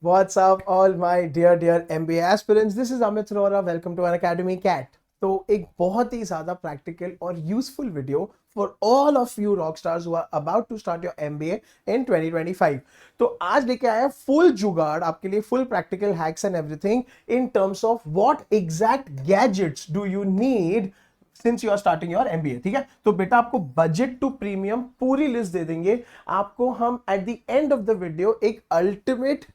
What's up, all my dear MBA aspirants? This is Amit Arora. Welcome to Unacademy Cat. तो एक बहुत ही ज़्यादा practical और useful video for all of you rock stars who are about to start your MBA in 2025. तो आज लेके आया full जुगाड़ आपके लिए, full practical hacks and everything in terms of what exact gadgets do you need since you are starting your MBA. ठीक है, तो बेटा आपको बजट टू प्रीमियम पूरी लिस्ट दे देंगे. आपको हम at the end of the video एक अल्टीमेट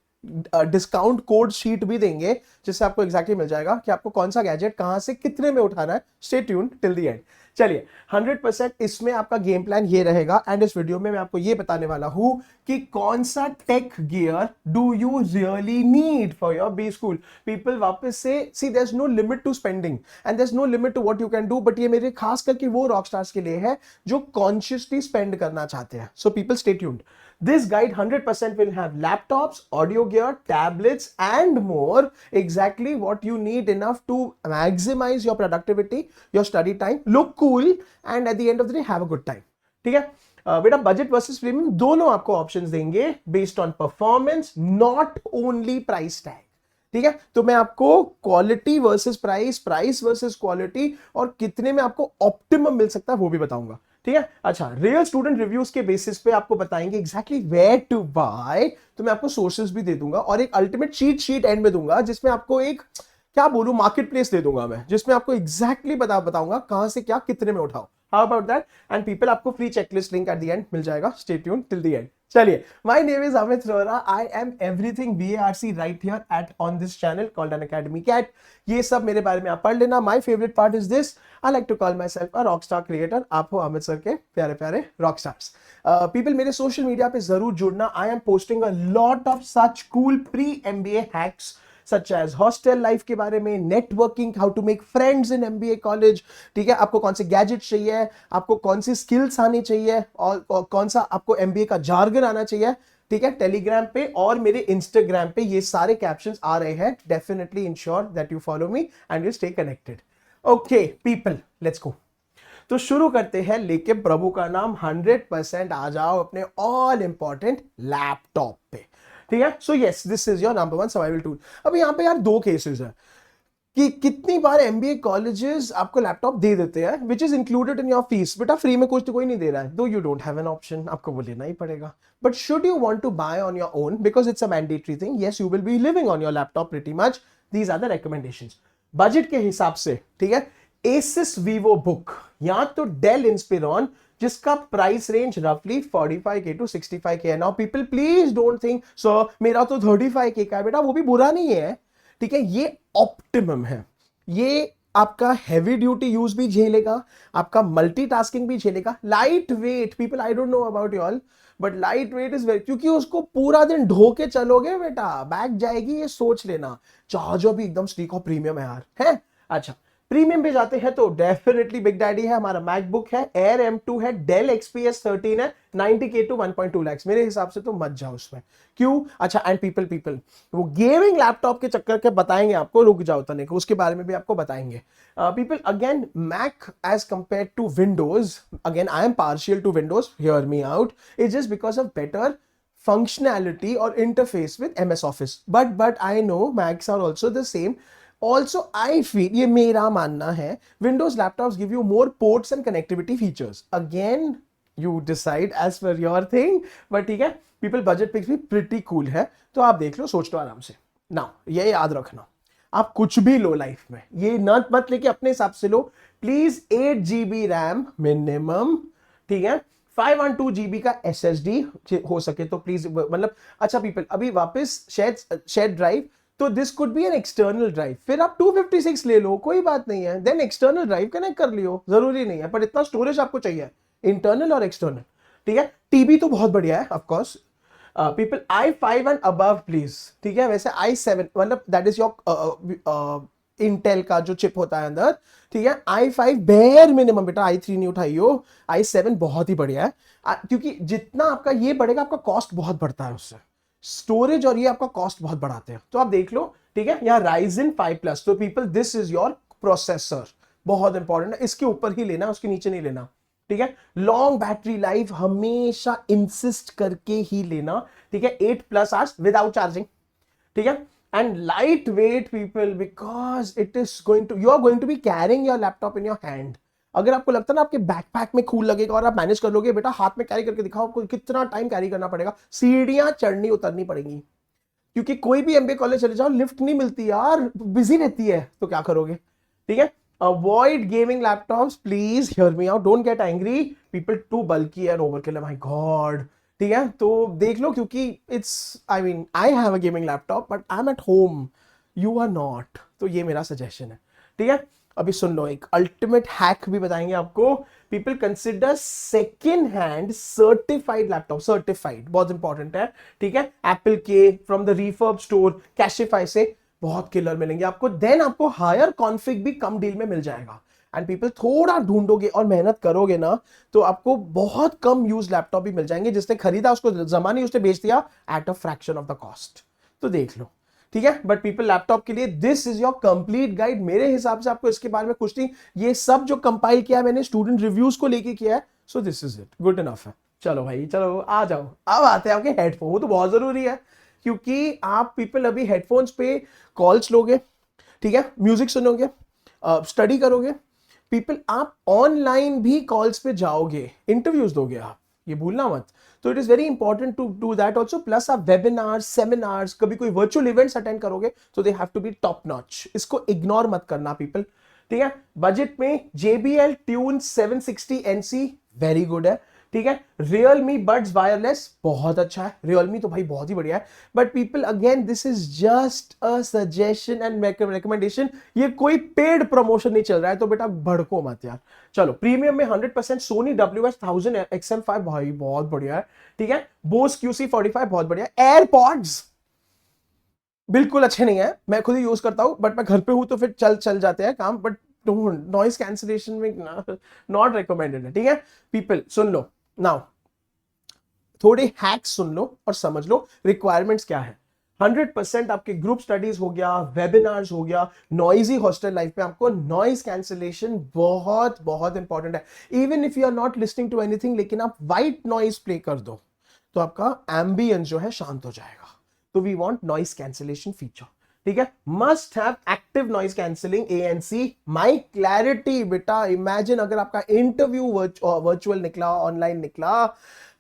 डिस्काउंट कोड शीट भी देंगे जिससे आपको एग्जैक्टली मिल जाएगा कि आपको कौन सा गैजेट कहां से कितने में उठाना है. Stay tuned till the end. चलिए 100% इसमें आपका गेम प्लान ये रहेगा एंड इस वीडियो में मैं आपको ये बताने वाला हूं कि कौन सा tech gear do you really need for your B school. People वापस से see there is no limit to spending and there is no limit to what you can do, but ये मेरे खास करके वो रॉक स्टार्स के लिए है जो कॉन्शियसली स्पेंड करना चाहते हैं. So people stay tuned. This guide 100% will have laptops, audio gear, tablets and more. Exactly what you need enough to maximize your productivity, your study time, look cool and at the end of the day have a good time. ठीक है बेटा, budget versus premium दोनों आपको options देंगे based on performance, not only price tag. ठीक है, तो मैं आपको quality versus price, price versus quality और कितने में आपको ऑप्टिमम मिल सकता है वो भी बताऊंगा. ठीक है, अच्छा, रियल स्टूडेंट रिव्यूज के बेसिस पे आपको बताएंगे एग्जैक्टली वेयर टू बाय. तो मैं आपको सोर्सेज भी दे दूंगा और एक अल्टीमेट चीट शीट एंड में दूंगा जिसमें आपको एक क्या बोलूं मार्केट प्लेस दे दूंगा मैं, जिसमें आपको एग्जैक्टली बताऊंगा कहां से क्या कितने में उठाओ. How about that? And people आपको free checklist link at the end मिल जाएगा. Stay tuned till the end. चलिए, my name is Amit Arora. I am everything BARC right here at on this channel called Unacademy CAT. ये सब मेरे बारे में आप पढ़ लेना. My favourite part is this, I like to call myself a rock star creator. आप हो अमित सर के प्यारे प्यारे रॉक स्टार्स. पीपल मेरे सोशल मीडिया पे जरूर जुड़ना. I am posting a lot of such cool pre MBA hacks such as hostel life के बारे में, networking, how to make friends in MBA college. ठीक है, आपको कौन से गैजेट चाहिए, आपको कौन सी स्किल्स आनी चाहिए और कौन सा आपको एमबीए का जार्गन आना चाहिए. ठीक है, टेलीग्राम पे और मेरे इंस्टाग्राम पे ये सारे कैप्शंस आ रहे हैं. Definitely ensure that you follow me and you stay connected. Okay people, let's go. तो शुरू करते हैं लेके प्रभु का नाम. 100% आ जाओ अपने ऑल इंपॉर्टेंट लैपटॉप पे. ठीक है, so yes, this is your number 1 survival tool. अब यहां पे यार दो केसेस है कि कितनी बार एमबीए कॉलेजेस आपको लैपटॉप दे देते हैं which is included in your fees. बेटा फ्री में कुछ तो कोई नहीं दे रहा है, though you don't have an option, आपको वो लेना ही पड़ेगा. But should you want to buy on your own because it's a mandatory thing, yes you will be living on your laptop pretty much. These are the recommendations budget के हिसाब से. ठीक है, Asus Vivo Book या तो Dell Inspiron जिसका price range रफली 45K to 65K है. Now people please don't think so मेरा तो 35K का है. बेटा वो भी बुरा नहीं है. ठीक है, ये ऑप्टिमम है. ये आपका हैवी ड्यूटी यूज भी झेलेगा, आपका मल्टीटास्किंग भी झेलेगा. Light weight people, I don't know about you all but light weight is very, क्योंकि उसको पूरा दिन ढो के चलोगे बेटा बैग जाएगी, ये सोच लेना. चार्जर भी एकदम स्लीक और प्रीमियम है यार. है अच्छा, प्रीमियम पे जाते हैं तो डेफिनेटली बिग डैडी है हमारा, मैकबुक है, एयर M2 है, डेल XPS 13 है, 90K to 1.2 लाख. मेरे हिसाब से तो मत जाओ उसमें. क्यों? अच्छा, एंड पीपल वो गेमिंग लैपटॉप के चक्कर के बताएंगे आपको, रुक जाओ तनिक, उसके बारे में भी आपको बताएंगे. People again, Mac as compared to Windows, again I am partial to Windows, hear me out, it just because of better functionality or interface with MS Office. But I know Macs are also the same. Also, I feel, ये मेरा मानना है, Windows laptops give you more ports and connectivity features. Again, you decide as per your thing. But ठीक है, people budget picks भी pretty cool है. तो आप देख लो, सोच लो आराम से. Now, ये याद रखना, आप कुछ भी लो लाइफ में, ये मत लेके अपने हिसाब से लो. Please 8GB RAM minimum. ठीक है, 512GB का SSD हो सके तो प्लीज, मतलब अच्छा पीपल अभी वापस शेयर ड्राइव, तो this could be an external drive. फिर आप 256 ले लो, कोई बात नहीं है, देन एक्सटर्नल ड्राइव कनेक्ट कर लियो, जरूरी नहीं है, पर इतना स्टोरेज आपको चाहिए, इंटरनल और एक्सटर्नल. ठीक है, टीबी तो बहुत बढ़िया है of course. People i5 and above please. ठीक है, वैसे i7 मतलब दैट इज योर इंटेल का जो चिप होता है अंदर. ठीक है, i5 बेयर मिनिमम बेटा, i3 नहीं उठाइयो, i7 बहुत ही बढ़िया है. क्योंकि जितना आपका ये बढ़ेगा आपका कॉस्ट बहुत बढ़ता है उससे, स्टोरेज और ये आपका कॉस्ट बहुत बढ़ाते हैं. तो आप देख लो. ठीक है, यहाँ Ryzen 5+. तो people this is your processor, बहुत इंपॉर्टेंट है, इसके ऊपर ही लेना, उसके नीचे नहीं लेना. ठीक है, लॉन्ग बैटरी लाइफ हमेशा इंसिस्ट करके ही लेना. ठीक है, 8+ आवर्स विदाउट चार्जिंग. ठीक है, and light weight people, because it is going to, you are going to be carrying your laptop in your hand. अगर आपको लगता है ना आपके बैकपैक में कूल लगेगा और आप मैनेज कर लोगे, बेटा हाथ में कैरी करके दिखाओ, आपको कितना टाइम कैरी करना पड़ेगा, सीढ़ियां चढ़नी उतरनी पड़ेंगी, क्योंकि कोई भी एमबीए कॉलेज चले जाओ लिफ्ट नहीं मिलती यार, बिजी रहती है, तो क्या करोगे। ठीक है, avoid gaming laptops, please hear me out, don't get angry people, too bulky and overkill, my God. ठीक है, तो देख लो, क्योंकि it's, I mean I have a gaming laptop but I am at home, you are not, तो ये मेरा suggestion है। ठीक है, अभी सुन लो, एक अल्टीमेट हैक भी बताएंगे आपको। People consider second hand certified laptop, certified बहुत इंपॉर्टेंट है। ठीक है, एप्पल के from the refurb store, Cashify से बहुत किलर मिलेंगे आपको, देन आपको हायर कॉन्फिग भी कम डील में मिल जाएगा। एंड पीपल थोड़ा ढूंढोगे और मेहनत करोगे ना, तो आपको बहुत कम यूज लैपटॉप भी मिल जाएंगे, जिसने खरीदा उसको जमा नहीं, उसने बेच दिया at a fraction of the cost, तो देख लो। ठीक है, बट पीपल लैपटॉप के लिए this is your complete guide, मेरे हिसाब से आपको इसके बारे में कुछ नहीं, ये सब जो कंपाइल किया है मैंने स्टूडेंट रिव्यूज को लेके किया है, so this is it, good enough है। चलो भाई, चलो आ जाओ, अब आते हैं आपके हेडफोन, वो तो बहुत जरूरी है, क्योंकि आप पीपल अभी हेडफोन्स पे कॉल्स लोगे, ठीक है, म्यूजिक सुनोगे, स्टडी करोगे, पीपल आप ऑनलाइन भी कॉल्स पे जाओगे, इंटरव्यूज दोगे आप, ये भूलना मत। तो it is very important to do that also, plus आप वेबिनार्स, सेमिनार्स, कभी कोई वर्चुअल इवेंट्स अटेंड करोगे, तो they have to be top notch, इसको इग्नोर मत करना पीपल। ठीक है, बजट में JBL tune 760 NC very good है। ठीक है, Realme Buds वायरलेस बहुत अच्छा है, Realme तो भाई बहुत ही बढ़िया है, but people again this is just a suggestion and recommendation, ये कोई पेड प्रमोशन नहीं चल रहा है, तो बेटा भड़को मत यार। चलो, प्रीमियम में 100% सोनी WS-1000 XM5 भाई बहुत बढ़िया है। ठीक है, Bose QC45 बहुत बढ़िया है। एयरपॉड्स बिल्कुल अच्छे नहीं है, मैं खुद ही यूज करता हूं, बट मैं घर पे हूं तो फिर चल जाते हैं काम, बट नॉइस कैंसिलेशन में नॉट रिकमेंडेड है। ठीक है, पीपल सुन लो नाउ, थोड़े हैक्स सुन लो और समझ लो रिक्वायरमेंट्स क्या है। 100% आपके ग्रुप स्टडीज हो गया, वेबिनार्स हो गया, नॉइजी हॉस्टल लाइफ में आपको नॉइज कैंसिलेशन बहुत बहुत इंपॉर्टेंट है। Even if you are not listening to anything, लेकिन आप व्हाइट नॉइज प्ले कर दो, तो आपका एम्बियंस जो है शांत हो जाएगा। तो we want noise cancellation feature. ठीक है, must have active noise cancelling ANC, mic clarity. बेटा इमेजिन अगर आपका इंटरव्यू वर्चुअल निकला, ऑनलाइन निकला,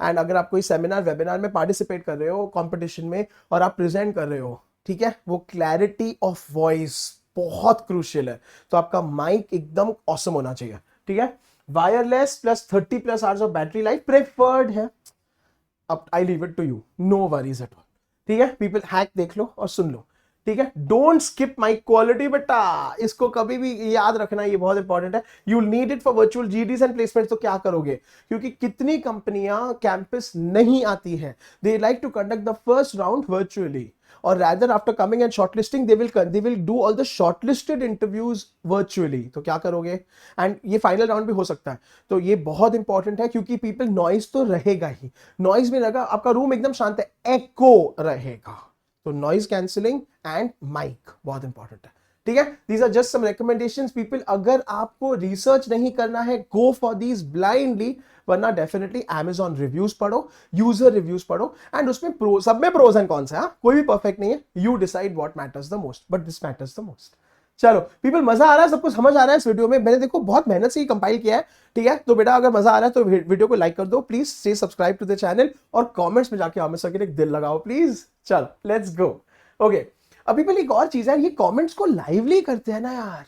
एंड अगर आप कोई सेमिनार वेबिनार में पार्टिसिपेट कर रहे हो, कंपटीशन में, और आप प्रेजेंट कर रहे हो, ठीक है, वो क्लैरिटी ऑफ वॉइस बहुत क्रूशियल है, तो आपका माइक एकदम ऑसम होना चाहिए। ठीक है, wireless plus 30+ hours of battery life preferred है, अब I leave it to you, no worries at all. ठीक है, पीपल हैक देख लो और सुन लो। ठीक है, डोंट स्किप माइक क्वालिटी, बेटा इसको कभी भी याद रखना, ये बहुत इंपॉर्टेंट है। You need it for virtual GDs and placement, तो क्या करोगे, क्योंकि कितनी कंपनियां कैंपस नहीं आती है, they like to conduct the first round virtually, और rather after coming and shortlisting they will do all the shortlisted interviews virtually, तो क्या करोगे, एंड ये फाइनल राउंड भी हो सकता है, तो ये बहुत इंपॉर्टेंट है, क्योंकि पीपल नॉइज तो रहेगा ही, नॉइज में रहेगा, आपका रूम एकदम शांत है, एको रहेगा, तो नॉइज कैंसिलिंग एंड माइक बहुत इंपॉर्टेंट है। ठीक है, these are just some recommendations people, अगर आपको रिसर्च नहीं करना है, गो फॉर दीज ब्लाइंडली, वरना डेफिनेटली Amazon रिव्यूज पढ़ो, यूजर रिव्यूज पढ़ो, एंड उसमें प्रो, सब में प्रोज एंड कॉन्स है, कोई भी परफेक्ट नहीं है, you decide what matters the most, but this matters the most. चलो पीपल, मजा आ रहा है, सबको समझ आ रहा है इस वीडियो में, मैंने देखो बहुत मेहनत से कंपाइल किया है। ठीक है, तो बेटा अगर मजा आ रहा है तो वीडियो को लाइक कर दो please, stay subscribe to the channel, और कमेंट्स में जाके आमिर सर के लिए एक दिल लगाओ प्लीज। चलो लेट्स गो। ओके, अभी पहले एक और चीज है, ये कमेंट्स को लाइवली करते हैं ना यार,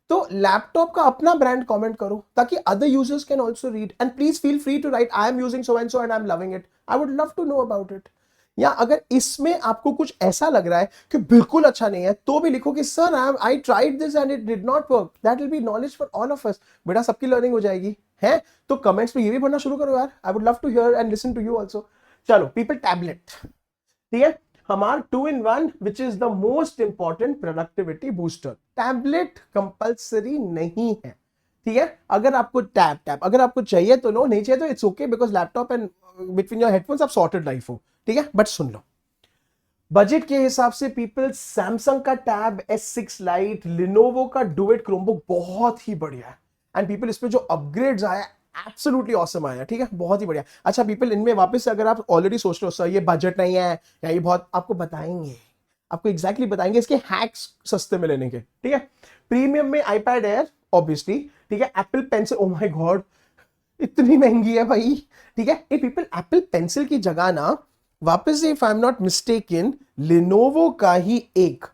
तो लैपटॉप का अपना ब्रांड कमेंट करो, ताकि other users can also read, and please feel free to write I am using so and I am loving it, I would love to know about it. या अगर इसमें आपको कुछ ऐसा लग रहा है कि बिल्कुल अच्छा नहीं है, तो भी लिखो कि sir I tried this and it did not work, that will be knowledge for all of us, बेटा सबकी लर्निंग हो जाएगी है। तो कमेंट्स में ये भी पढ़ना शुरू करो यार, I would love to hear and listen to you also. चलो पीपल, टैबलेट, ठीक है, हमारा 2-in-1 which is the most important productivity booster, tablet compulsory नहीं है। ठीक है, अगर आपको टैब अगर आपको चाहिए तो लो, नहीं चाहिए तो it's okay, because laptop and between your headphones आप सॉर्टेड लाइफ हो। ठीक है, बट सुन लो, बजट के हिसाब से पीपल, सैमसंग का टैब S6 लाइट, लिनोवो का डुएट क्रोमबुक बहुत ही बढ़िया है, एंड पीपल इस पे जो अपग्रेड्स आया एब्सोल्युटली ऑसम आया। ठीक है, बहुत ही बढ़िया। अच्छा पीपल, इनमें वापस से अगर आप ऑलरेडी सोच रहे हो सर ये बजट नहीं है या ये बहुत, आपको बताएंगे, आपको एग्जैक्टली बताएंगे इसके हैक्स सस्ते में लेने के, ठीक है। प्रीमियम में आईपैड एयर ऑब्वियसली, ठीक है। Apple pencil, oh my God इतनी महंगी है भाई, ठीक है। ए पीपल, एप्पल पेंसिल की जगह ना वापस से, if I am not mistaken, Lenovo का ही एक,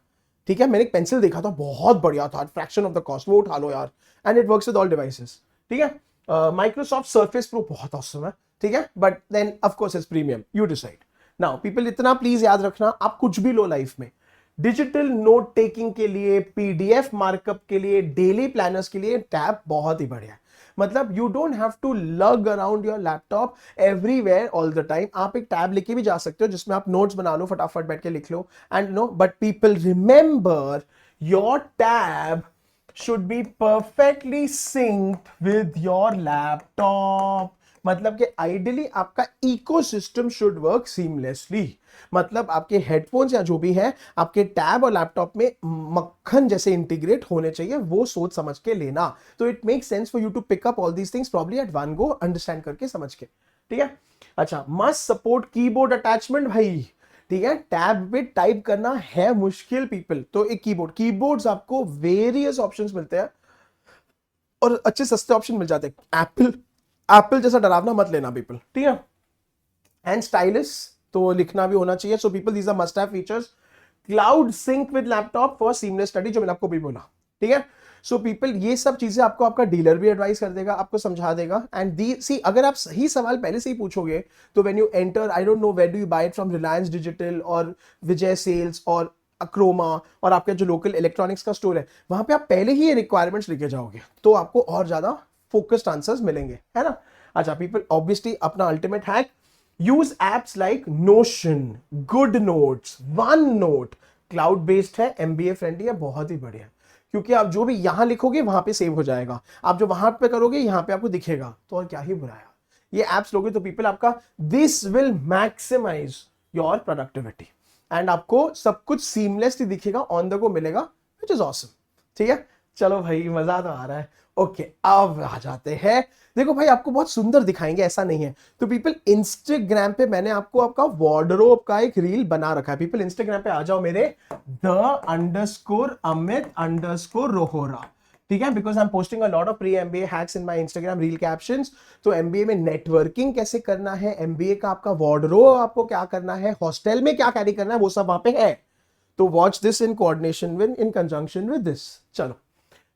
ठीक है, मैंने एक पेंसिल देखा था बहुत बढ़िया था, फ्रैक्शन ऑफ द कॉस्ट, वो उठा लो यार, and it works with all devices, ठीक है। माइक्रोसॉफ्ट सर्फेस प्रो बहुत ऑसम है, ठीक है, but then of course it's premium, you decide. Now people इतना प्लीज याद रखना, आप कुछ भी लो लाइफ में, डिजिटल नोट टेकिंग के लिए, पीडीएफ मार्कअप के लिए, डेली प्लानर्स के लिए टैब बहुत ही बढ़िया है। मतलब यू डोंट हैव टू लग around your laptop everywhere all the time. आप एक टैब लेके भी जा सकते हो जिसमें आप नोट्स बना लो, फटाफट बैठ के लिख लो, and no, but people remember your tab should be perfectly synced with your laptop। मतलब कि आइडियली आपका इकोसिस्टम शुड वर्क सीमलेसली। मतलब आपके हेडफोन्स या जो भी है आपके टैब और लैपटॉप में मक्खन जैसे इंटीग्रेट होने चाहिए, वो सोच समझ के लेना। तो it make sense for you to pick up all these things probably at one go, understand करके समझ के, ठीक है। अच्छा, मस्ट सपोर्ट कीबोर्ड अटैचमेंट भाई, ठीक है। टैब पे टाइप करना है मुश्किल पीपल, तो एक कीबोर्ड्स आपको वेरियस ऑप्शंस मिलते हैं और अच्छे सस्ते ऑप्शन मिल जाते हैं। एप्पल जैसा डरावना मत लेना पीपल, ठीक है। एंड स्टाइलिश तो लिखना भी होना चाहिए। So people, these are must have features. Cloud sync with laptop for seamless study, जो मैंने आपको भी बोला, ठीक है। सो पीपल, ये सब चीजें आपको आपका डीलर भी एडवाइस कर देगा, आपको समझा देगा। एंड दी सी, अगर आप सही सवाल पहले से ही पूछोगे तो when you enter, I don't know where do you buy it from, Reliance Digital और विजय सेल्स और अक्रोमा और आपका जो लोकल इलेक्ट्रॉनिक्स का स्टोर है, वहां पे आप पहले ही ये रिक्वायरमेंट्स लेके जाओगे तो आपको और ज्यादा फोकस्ड आंसर्स मिलेंगे, है ना। अच्छा पीपल, ऑब्वियसली अपना ultimate hack, use apps like notion, good notes, one note, cloud based है, एमबीए फ्रेंडली है, बहुत ही बढ़िया, क्योंकि आप जो भी यहां लिखोगे वहां पे सेव हो जाएगा, आप जो वहां पे करोगे यहां पे आपको दिखेगा, तो और क्या ही बुरा है। ये एप्स लोगे तो पीपल आपका, this will maximise your productivity, and आपको सब कुछ सीमलेसली दिखेगा, ऑन द गो मिलेगा, विच इज ऑसम, ठीक है। चलो भाई, मजा तो आ रहा है। ओके, अब आ जाते हैं, देखो भाई आपको बहुत सुंदर दिखाएंगे ऐसा नहीं है। तो पीपल, इंस्टाग्राम पे मैंने आपको आपका वार्डरोब का एक रील बना रखा है। पीपल इंस्टाग्राम पे आ जाओ मेरे, _Amit_Rohora, ठीक है, because I am posting a lot of pre MBA hacks in my Instagram reel captions. तो एमबीए में नेटवर्किंग कैसे करना है, एमबीए का आपका वार्डरोब आपको क्या करना है, हॉस्टल में क्या कैरी करना है, वो सब वहां पे है। तो watch this in coordination with, in conjunction with this. चलो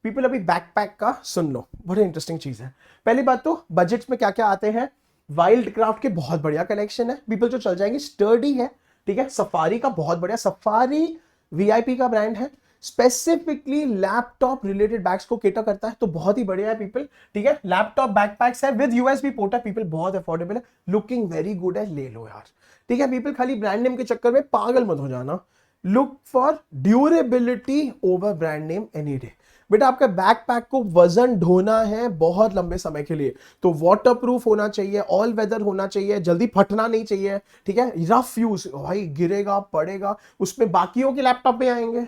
पीपल, अभी बैकपैक का सुन लो, बड़ी इंटरेस्टिंग चीज है। पहली बात तो बजट्स में क्या क्या आते हैं, वाइल्ड क्राफ्ट के बहुत बढ़िया कलेक्शन है पीपल, जो चल जाएंगे, स्टर्डी है, ठीक है। सफारी का बहुत बढ़िया, सफारी वीआईपी का ब्रांड है, स्पेसिफिकली लैपटॉप रिलेटेड बैग्स को केटर करता है, तो बहुत ही बढ़िया है पीपल, ठीक है। लैपटॉप बैकपैक्स है विद यूएसबी पोर्ट है पीपल, बहुत अफोर्डेबल है, लुकिंग वेरी गुड है, ले लो यार, ठीक है। पीपल खाली ब्रांड नेम के चक्कर में पागल मत हो जाना, look for durability over brand name any day. बेटा आपका बैकपैक को वजन ढोना है बहुत लंबे समय के लिए, तो वाटरप्रूफ होना चाहिए, ऑल वेदर होना चाहिए, जल्दी फटना नहीं चाहिए, ठीक है। रफ यूज, भाई गिरेगा पड़ेगा, उसमें बाकियों के लैपटॉप में आएंगे,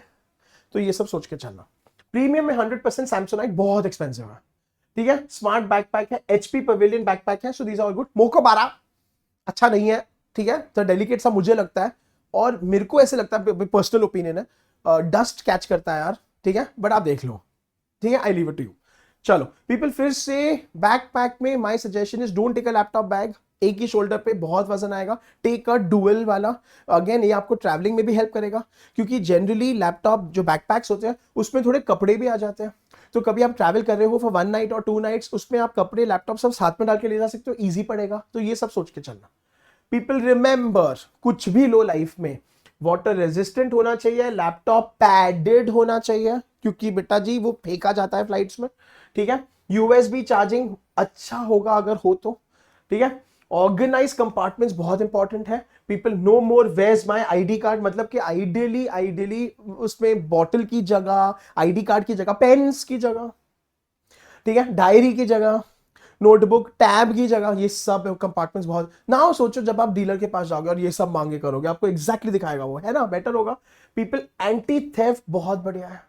तो ये सब सोच के चलना। प्रीमियम में 100% सैमसंगाइट, बहुत एक्सपेंसिव है, ठीक है। स्मार्ट बैकपैक है, एचपी पवेलियन बैकपैक है, सो दीज आर गुड। मोको 12 अच्छा नहीं है, ठीक है, तो डेलिकेट सा मुझे लगता है, और मेरे को ऐसे लगता है, पर्सनल ओपिनियन है, डस्ट कैच करता है यार, ठीक है, बट आप देख लो, ठीक है, I leave it to you. चलो पीपल, फिर से बैकपैक में my suggestion is don't take a laptop bag, एक ही शोल्डर पे बहुत वजन आएगा, टेक अ डुअल वाला। अगेन ये आपको ट्रैवलिंग में भी हेल्प करेगा, क्योंकि जनरली लैपटॉप जो बैकपैक्स होते हैं उसमें थोड़े कपड़े भी आ जाते हैं, तो कभी आप ट्रैवल कर रहे हो फॉर 1 नाइट और 2 नाइट्स, उसमें आप कपड़े लैपटॉप सब साथ में डाल के ले जा सकते हो, ईजी पड़ेगा, तो ये सब सोच के चलना। पीपल रिमेंबर, कुछ भी लो लाइफ में, वाटर रेजिस्टेंट होना चाहिए, लैपटॉप पैडेड होना चाहिए, क्योंकि बेटा जी वो फेंका जाता है फ्लाइट्स में, ठीक है। यूएसबी चार्जिंग अच्छा होगा अगर हो तो, ठीक है। ऑर्गेनाइज कंपार्टमेंट्स बहुत इंपॉर्टेंट है people, no more where's my ID card, मतलब कि आइडियली उसमें बॉटल की जगह, आईडी कार्ड की जगह पेन्स की जगह, ठीक है, डायरी की जगह, नोटबुक, टैब की जगह, ये सब कंपार्टमेंट्स बहुत ना। सोचो जब आप डीलर के पास जाओगे और ये सब मांगे करोगे, आपको एग्जैक्टली दिखाएगा वो, है ना, बेटर होगा। पीपल, एंटी थेफ्ट बहुत बढ़िया है,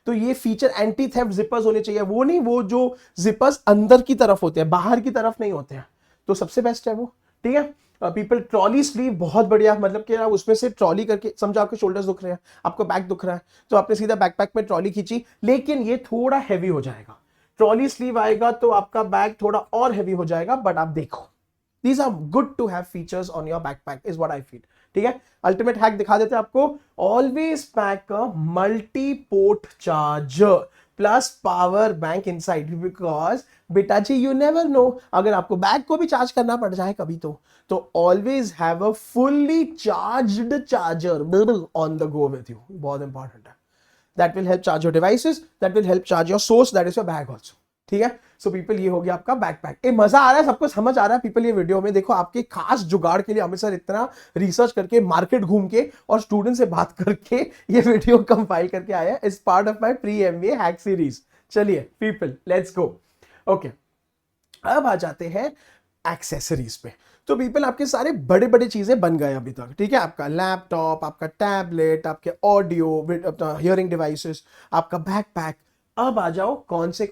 तो ये फीचर एंटी थेफ्ट जिपर्स होने चाहिए, वो नहीं, वो जो जिपर्स अंदर की तरफ होते हैं, बाहर की तरफ नहीं होते हैं, तो सबसे बेस्ट है वो, ठीक है। पीपल ट्रॉली स्लीव बहुत बढ़िया, मतलब कि आप उसमें से ट्रॉली करके, समझो आपके शोल्डर्स दुख रहे हैं, आपको बैक दुख रहा है, तो आपने सीधा बैकपैक में ट्रॉली खींची, लेकिन ये थोड़ा हैवी हो जाएगा। ट्रॉली स्लीव आएगा तो आपका बैग थोड़ा और हैवी हो जाएगा, बट आप देखो, these are good to have features on your backpack is what I feel। ठीक है, अल्टीमेट हैक दिखा देते हैं आपको। Always pack a multi port charger plus power bank inside, because बेटा जी यू नेवर नो, अगर आपको बैग को भी चार्ज करना पड़ जाए कभी तो always have a fully charged charger on the go with you, बहुत इंपॉर्टेंट है। That will help charge your devices, that will help charge your source, that is your bag also. ठीक है, सो पीपल ये हो गया आपका backpack. ए मजा आ रहा है, सबको समझ आ रहा है पीपल ये वीडियो में? देखो आपके खास जुगाड़ के लिए अमित सर इतना रिसर्च करके, मार्केट घूम के और स्टूडेंट से बात करके ये वीडियो कंपाइल करके आया is part of my pre MBA hack series. चलिए पीपल लेट्स गो। ओके, अब आ जाते हैं एक्सेसरीज पे। तो पीपल आपके सारे बड़े बड़े चीजें बन गए अभी तक, ठीक है, आपका लैपटॉप, आपका टैबलेट, आपके ऑडियो हियरिंग डिवाइसेस, आपका बैकपैक। अब आ जाओ कौन से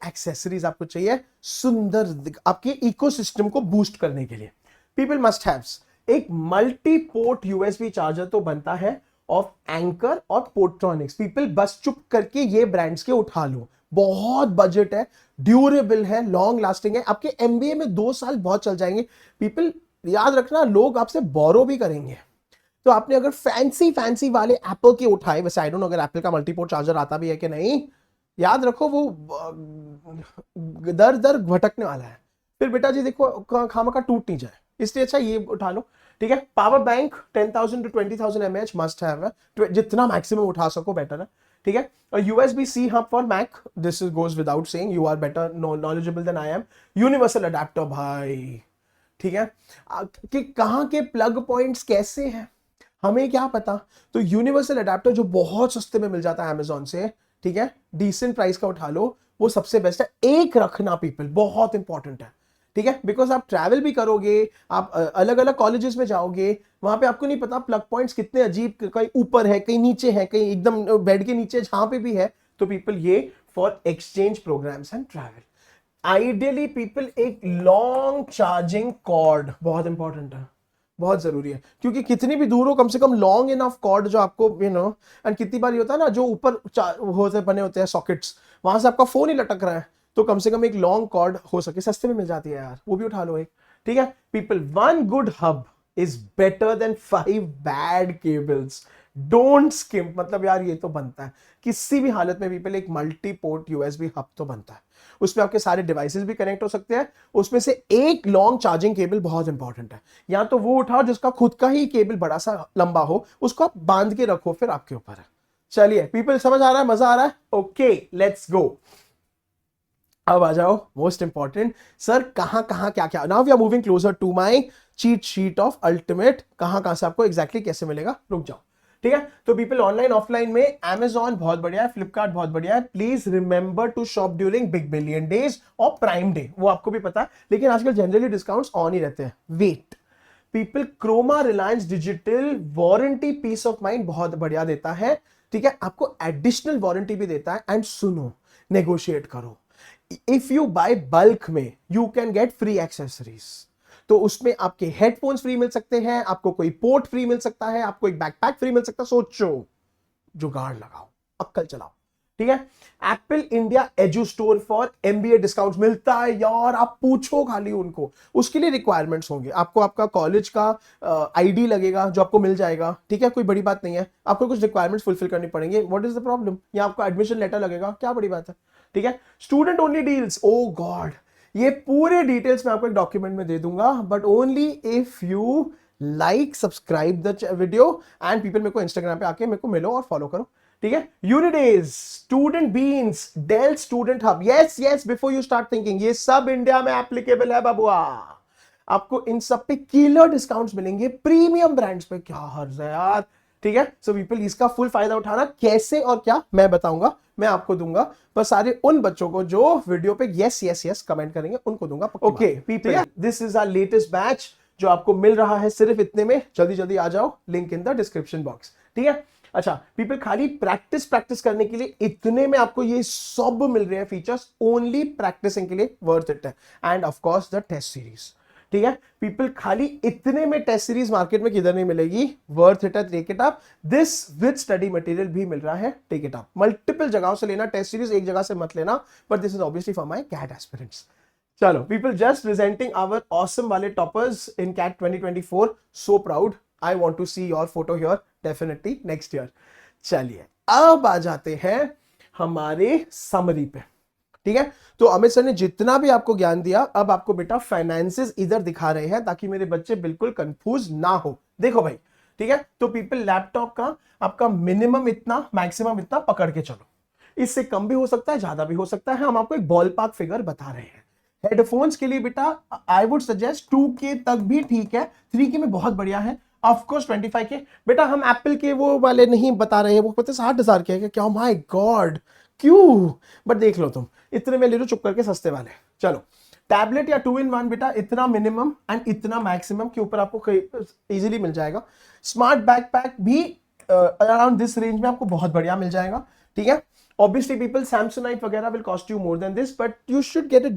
एक्सेसरीज आपको चाहिए सुंदर आपके इकोसिस्टम को बूस्ट करने के लिए। पीपल मस्ट हैव एक मल्टी पोर्ट यूएसबी चार्जर तो बनता है ऑफ एंकर और पोर्ट्रॉनिक्स। पीपल बस चुप करके ये ब्रांड्स के उठा लो, बहुत बजट है, ड्यूरेबल है, लॉन्ग लास्टिंग है, आपके एमबीए में 2 साल बहुत चल जाएंगे। पीपल याद रखना, लोग आपसे बोरो भी करेंगे। तो आपने अगर फैंसी वाले एप्पल के उठाए, वैसे आई डोंट नो अगर एप्पल का मल्टीपोर्ट चार्जर आता भी है कि नहीं, याद रखो वो दर दर भटकने वाला है। फिर बेटा जी देखो खामा का टूट नहीं जाए, इसलिए अच्छा ये उठा लो। ठीक है, power bank 10,000 to 20,000 mAh must have है, जितना मैक्सिमम उठा सको बेटर है। ठीक है, और USB C hub for Mac, this is goes without saying, you are better knowledgeable than I am. Universal adapter भाई, ठीक है, कि कहां के प्लग पॉइंट्स कैसे हैं हमें क्या पता, तो यूनिवर्सल अडेप्टर जो बहुत सस्ते में मिल जाता है अमेजोन से, ठीक है, डिसेंट प्राइस का उठा लो, वो सबसे बेस्ट है। एक रखना पीपल, बहुत इंपॉर्टेंट है। ठीक है, बिकॉज आप ट्रैवल भी करोगे, आप अलग अलग कॉलेजेस में जाओगे, वहां पे आपको नहीं पता प्लग पॉइंट्स कितने अजीब, कहीं ऊपर है, कहीं नीचे है, कहीं एकदम बेड के नीचे, जहां पे भी है। तो पीपल ये for exchange programmes and travel. Ideally people एक लॉन्ग चार्जिंग कॉर्ड बहुत इंपॉर्टेंट है, बहुत जरूरी है, क्योंकि कितनी भी दूर हो कम से कम लॉन्ग इनफ कॉर्ड जो आपको एंड कितनी बार ये होता है ना, जो ऊपर होते बने होते हैं सॉकेट्स, वहां से आपका फोन ही लटक रहा है, तो कम से कम एक लॉन्ग कॉर्ड हो सके, सस्ते में मिल जाती है यार, वो भी उठा लो एक। ठीक है people, one good hub is better than 5 bad cables. Don't skimp, मतलब यार ये तो बनता है किसी भी हालत में पीपल, एक मल्टी पोर्ट यूएसबी हब तो बनता है, उसमें आपके सारे डिवाइसेस भी कनेक्ट हो सकते हैं, उसमें से एक लॉन्ग चार्जिंग केबल बहुत इंपॉर्टेंट है। या तो वो उठाओ जिसका खुद का ही केबल बड़ा सा लंबा हो, उसको आप बांध के रखो, फिर आपके ऊपर है। चलिए पीपल समझ आ रहा है, मजा आ रहा है? Okay let's go. अब आ जाओ मोस्ट इंपॉर्टेंट, सर कहां कहां क्या क्या। Now we are moving closer to my cheat sheet of ultimate, कहां कहां से आपको एग्जैक्टली कैसे मिलेगा, रुक जाओ। ठीक है, तो पीपल ऑनलाइन ऑफलाइन में Amazon बहुत बढ़िया है, फ्लिपकार्ट बहुत बढ़िया है। Please remember to shop during big billion days और प्राइम डे, वो आपको भी पता है, लेकिन आजकल जनरली डिस्काउंट्स ऑन ही रहते हैं। Wait people, Croma Reliance Digital warranty peace of mind बहुत बढ़िया देता है। ठीक है, आपको एडिशनल वारंटी भी देता है, एंड सुनो, नेगोशिएट करो। इफ यू बाय बल्क में you can get free accessories, तो उसमें आपके हेडफोन्स फ्री मिल सकते हैं, आपको कोई पोर्ट फ्री मिल सकता है, आपको एक बैकपैक फ्री मिल सकता है। सोचो, जुगाड़ लगाओ, अक्कल चलाओ। ठीक है, Apple India edu store for MBA discount मिलता है यार, आप पूछो खाली उनको, उसके लिए रिक्वायरमेंट्स होंगे, आपको आपका कॉलेज का आईडी लगेगा जो आपको मिल जाएगा। ठीक है, कोई बड़ी बात नहीं है, आपको कुछ रिक्वायरमेंट्स फुलफिल करनी पड़ेंगे, व्हाट इज द प्रॉब्लम, या आपको एडमिशन लेटर लगेगा, क्या बड़ी बात है। ठीक है, स्टूडेंट ओनली डील्स, ओ गॉड, ये पूरे डिटेल्स मैं आपको एक डॉक्यूमेंट में दे दूंगा, but only if you like subscribe the video and people, मेरे को इंस्टाग्राम पे आके मेरे को मिलो और फॉलो करो। ठीक है, Unidays, student beans, Dell student hub, yes yes, before you start thinking, ये सब इंडिया में एप्लीकेबल है बाबुआ, आपको इन सब पे किलर डिस्काउंट्स मिलेंगे, प्रीमियम ब्रांड्स पे, क्या हर्ज है यार। ठीक है, सो पीपल इसका फुल फायदा उठाना, कैसे और क्या मैं बताऊंगा, मैं आपको दूंगा, पर सारे उन बच्चों को जो वीडियो पे यस यस यस कमेंट करेंगे उनको दूंगा। Okay people, this is our latest batch जो आपको मिल रहा है सिर्फ इतने में, जल्दी जल्दी आ जाओ, link in the description box. ठीक है, अच्छा पीपल, खाली प्रैक्टिस करने के लिए इतने में आपको ये सब मिल रहे हैं फीचर्स, ओनली प्रैक्टिसिंग के लिए वर्थ इट है, and of course the test series. ठीक है पीपल, खाली इतने में टेस्ट सीरीज मार्केट में किधर नहीं मिलेगी, worth it, take it up, this with study material भी मिल रहा है, टेक इट अप, मल्टीपल जगहों से लेना, टेस्ट सीरीज एक जगह से मत लेना, but this is obviously for my CAT aspirants. चलो people, just presenting our awesome वाले toppers in CAT 2024, so proud, I want to see your photo here definitely next year. चलिए अब आ जाते हैं हमारे समरी पे, ठीक है। तो अमित सर ने जितना भी आपको ज्ञान दिया, अब आपको बेटा फाइनेंसेस इधर दिखा रहे हैं ताकि मेरे बच्चे बिल्कुल कंफ्यूज ना हो। देखो भाई, ठीक है, तो पीपल लैपटॉप का आपका मिनिमम इतना, मैक्सिमम इतना पकड़ के चलो, इससे कम भी हो सकता है, ज्यादा भी हो सकता है, हम आपको एक बॉल पार्क फिगर बता रहे हैं। हेडफोन्स के लिए बेटा आई वुड सजेस्ट 2K तक भी ठीक है, 3K में बहुत बढ़िया है, ऑफकोर्स 25K। बेटा हम एप्पल के वो वाले नहीं बता रहे हैं, वो पता 60,000 के है क्या, माय गॉड क्यों, बट देख लो तुम, इतने में ले लो चुप करके सस्ते वाले। चलो टैबलेट या 2-in-1 बेटा इतना मिनिमम एंड इतना मैक्सिमम के ऊपर आपको इजीली मिल जाएगा। स्मार्ट बैकपैक भी अराउंड दिस रेंज में आपको बहुत बढ़िया मिल जाएगा, ठीक है। Obviously people Samsonite वगैरह will cost you more than this, but you should get a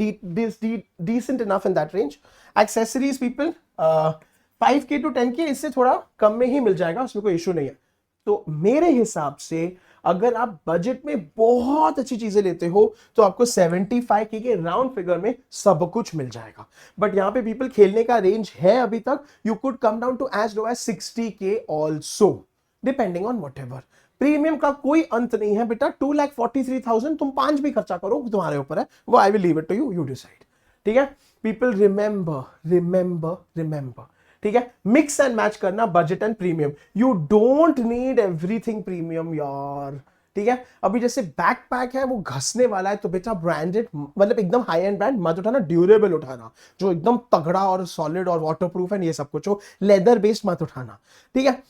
decent enough in that range. Accessories people 5K to 10K, इससे थोड़ा कम में ही मिल जाएगा, उसमें कोई इशू नहीं है। तो मेरे हिसाब से अगर आप बजट में बहुत अच्छी चीजें लेते हो तो आपको 75K के राउंड फिगर में सब कुछ मिल जाएगा। बट यहाँ पे पीपल खेलने का रेंज है अभी तक, you could come down to as low as 60K also, depending on whatever. Premium का कोई अंत नहीं है बेटा, 2,43,000, तुम 5 भी खर्चा करो, तुम्हारे ऊपर है वो, I will leave it to you, you decide, ठीक है। पीपल रिमेंबर रिमेंबर रिमेंबर, ठीक है, मिक्स एंड मैच करना budget and premium, you don't need everything premium यार, ठीक है। अभी जैसे बैकपैक है वो घसने वाला है, तो बेटा ब्रांडेड, मतलब एकदम हाई एंड ब्रांड मत उठाना, ड्यूरेबल उठाना, जो एकदम तगड़ा और सॉलिड और वाटरप्रूफ है, ये सब कुछ हो, लेदर बेस्ड मत उठाना, ठीक है।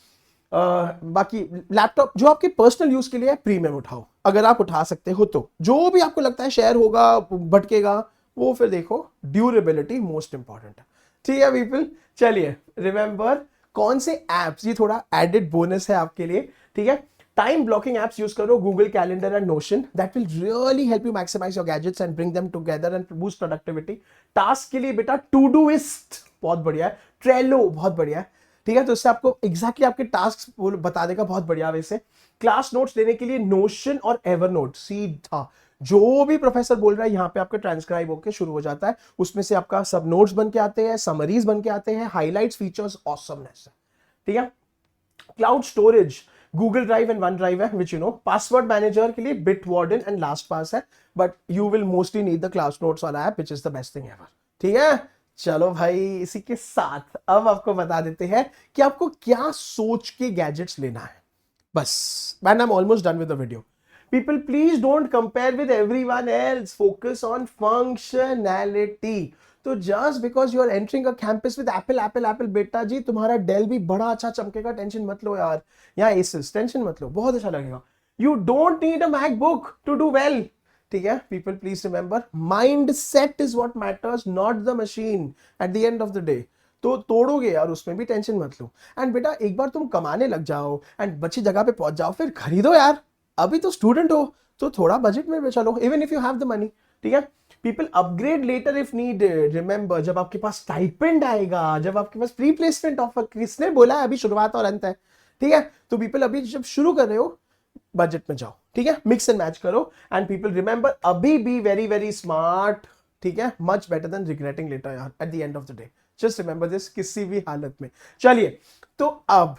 बाकी लैपटॉप जो आपके पर्सनल यूज के लिए है, प्रीमियम उठाओ, अगर आप उठा सकते हो तो, जो भी आपको लगता है शेयर होगा, भटकेगा, वो फिर देखो, ड्यूरेबिलिटी मोस्ट इंपॉर्टेंट है, ठीक है पीपल। चलिए रिमेंबर कौन से एप्स, ये थोड़ा एडेड बोनस है आपके लिए, ठीक है। टाइम ब्लॉकिंग एप्स यूज करो, Google Calendar and Notion, that will really help you maximise your gadgets and bring them together and boost productivity. Task के लिए बेटा टूडूइस्ट बहुत बढ़िया है, ट्रेलो बहुत बढ़िया है, ठीक है, तो इससे आपको एग्जैक्टली आपके टास्क बता देगा, बहुत बढ़िया वैसे। क्लास नोट्स लेने के लिए नोशन और एवरनोट, सीधा जो भी प्रोफेसर बोल रहा है यहाँ पे आपका ट्रांसक्राइब होकर शुरू हो जाता है, उसमें से आपका सब नोट्स बन के आते हैं, समरीज बन के आते हैं, हाइलाइट्स, फीचर्स, ऑसमनेस, ठीक है। Cloud storage Google Drive and One Drive है, which you know. Password manager के लिए बिटवार्डन एंड लास्टपास है, but you will mostly need the class notes वाला app, which is the best thing ever, ठीक है। चलो भाई, इसी के साथ अब आपको बता देते हैं कि आपको क्या सोच के गैजेट्स लेना है, बस। Man I am almost done with the video. People please don't compare with everyone else, focus on functionality. तो just because you are entering a campus with Apple Apple Apple, बेटा जी तुम्हारा डेल भी बड़ा अच्छा चमकेगा, टेंशन मत लो यार, या एसस टेंशन मत लो, बहुत अच्छा लगेगा। You don't need a MacBook to do well, ठीक है। People please remember, mindset is what matters, not the machine at the end of the day. तो तोड़ोगे यार, उसमें भी टेंशन मत लो। एंड बेटा एक बार तुम कमाने लग जाओ एंड अच्छी जगह पे पहुंच जाओ, फिर खरीदो यार, अभी तो स्टूडेंट हो तो थोड़ा बजट में भी चलो, even if you have the money, ठीक है। People upgrade later if needed, remember जब आपके पास स्टाइपेंड आएगा, जब आपके पास प्री प्लेसमेंट ऑफर, किसने बोला है अभी शुरुआत और अंत है, ठीक है। तो पीपल अभी जब शुरू कर रहे हो बजट में जाओ, ठीक है, मिक्स एंड मैच करो। एंड पीपल रिमेंबर, अभी बी वेरी वेरी स्मार्ट, ठीक है, much better than regretting later यार, at the end of the day, just remember this, किसी भी हालत में। चलिए, तो अब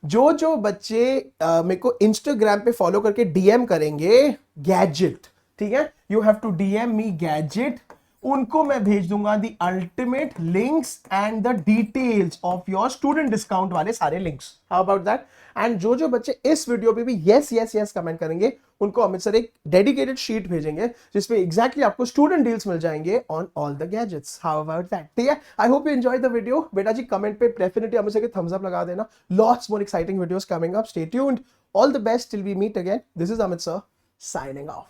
जो बच्चे मेरे को इंस्टाग्राम पे फॉलो करके डीएम करेंगे गैजेट, ठीक है, you have to DM me gadget, उनको मैं भेज दूंगा the ultimate links and the details of your student discount वाले सारे links, how about that. And जो बच्चे इस वीडियो पे भी यस यस यस कमेंट करेंगे, उनको अमित सर एक डेडिकेटेड शीट भेजेंगे जिसमें एग्जैक्टली आपको स्टूडेंट डील्स मिल जाएंगे on all the gadgets, how about that, ठीक है। I hope you enjoy the video. बेटा जी कमेंट पे डेफिनेटली अमित सर के थम्स अप लगा देना, lots more exciting videos coming up, stay tuned, all the best till we meet again, this is Amit sir signing of.